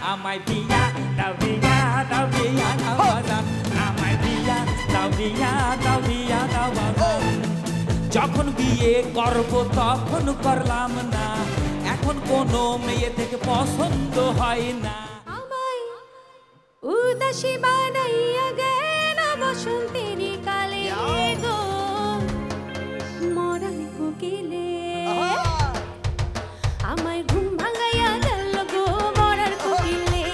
আমায় বিয়া দাও বিয়া দাও বিয়া দাও বাজান আমায় বিয়া দাও বিয়া দাও বিয়া দাও বাজান যখন বিয়ে করব তখন করলাম না এখন কোনো মেয়ে থেকে পছন্দ হয় না আমায় উদাসী বানাইয়া গেল বসন্তের কালে গো মরার কোকিলে আমায় ঘুম ভাঙাইয়া গেল গো মরার কোকিলে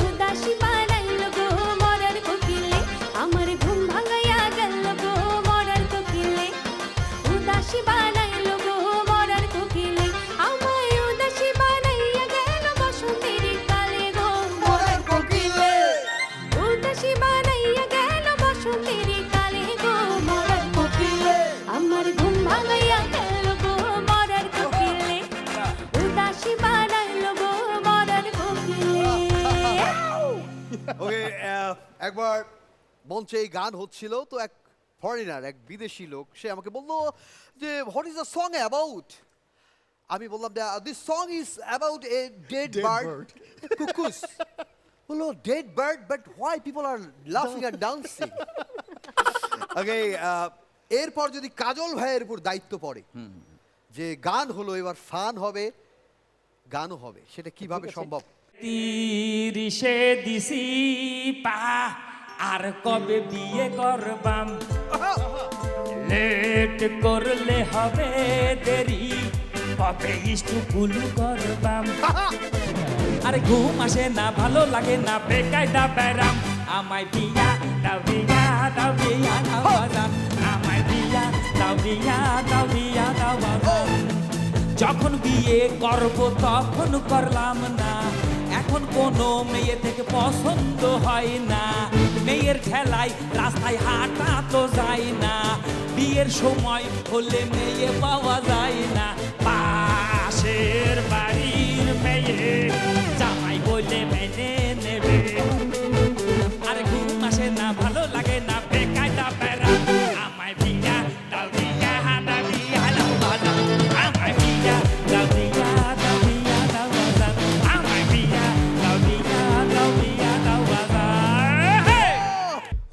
উদাসী বানাইল গো মরার কোকিলে আমার ঘুম ভাঙাইয়া গেল গো মরার কোকিলে উদাসী বানাইল গো মরার কোকিলে আমায় উদাসী বানাইয়া গেল বসন্তের কালে গো মরার কোকিলে উদাসী বানাইয়া গেল বসন্তের কালে গো মরার কোকিলে আমার ঘুম ভাঙাইয়া গেল গো মরার কোকিলে উদাসী বানাইল গো মরার কোকিলে ওকে একবার মঞ্চে এই গান হচ্ছিল তো এক ফরেনার এক বিদেশি লোক সে আমাকে বললো যে what is the song about আমি বললাম this song is about a dead bird কুকুস বললো dead bird but why people are লাফিং অ্যান্ড ডান্সিং ওকে এরপর যদি কাজল ভাইয়ের উপর দায়িত্ব পড়ে যে গান হলো এবার ফান হবে গানও হবে সেটা কিভাবে সম্ভব তিরিশে দিছি পা আর কবে বিয়ে করবাম লেট করলে হবে দেরি কবে স্কুল করবাম আরে ঘুম আসে না ভালো লাগে না বেকায়দা ব্যারাম আমায় বিয়া দাও বিয়া দাও বিয়া দাও বাজান আমায় বিয়া দাও বিয়া দাও বিয়া দাও বাজান যখন বিয়ে করব তখন করলাম না এখন কোনো মেয়ে থেকে পছন্দ হয় না মেয়ের ঠেলায় রাস্তায় হাঁটা তো যায় না বিয়ের সময় হলে মেয়ে পাওয়া যায় না পাশের বাড়ির মেয়ে জামাই বলে মেনে নেবে আরে ঘুম আসে না ভালো লাগে না বেকায়দা বেড়া আমায় বিয়া দাও বিয়া দাও বিয়া দাও বাজান আমায় বিয়া দাও বিয়া দাও বিয়া দাও বাজান আমায় বিয়া দাও বিয়া দাও বিয়া দাও বাজান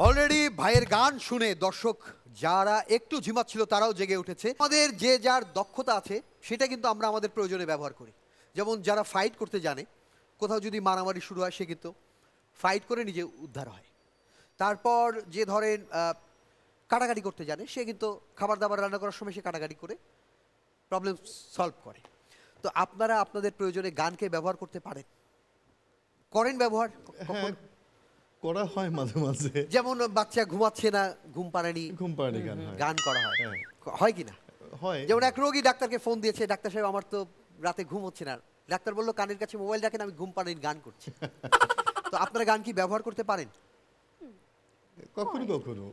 অলরেডি ভাইয়ের গান শুনে দর্শক যারা একটু ঝিমাচ্ছিল তারাও জেগে উঠেছে আমাদের যে যার দক্ষতা আছে সেটা কিন্তু আমরা আমাদের প্রয়োজনে ব্যবহার করি যেমন যারা ফাইট করতে জানে কোথাও যদি মারামারি শুরু হয় সে কিন্তু ফাইট করে নিজে উদ্ধার হয় তারপর যে ধরেন কাটাকাটি করতে জানে সে কিন্তু খাবার দাবার রান্না করার সময় সে কাটাকাটি করে প্রবলেম সলভ করে তো আপনারা আপনাদের প্রয়োজনে গানকে ব্যবহার করতে পারেন করেন ব্যবহার কখন? করা হয় মাঝে মাঝে যেমন বাচ্চা ঘুমাচ্ছে না ঘুম পাড়ানি ঘুম পাড়ানি গান হয় গান করা হয় হ্যাঁ। হয় কি না হয় যেমন এক রোগী ডাক্তারকে ফোন দিয়েছে ডাক্তার সাহেব আমার তো রাতে ঘুম হচ্ছে না ডাক্তার বললো কানের কাছে মোবাইল রাখেন আমি ঘুম পাড়ানির গান করছি তো আপনারা গান কি ব্যবহার করতে পারেন কখনো কখনো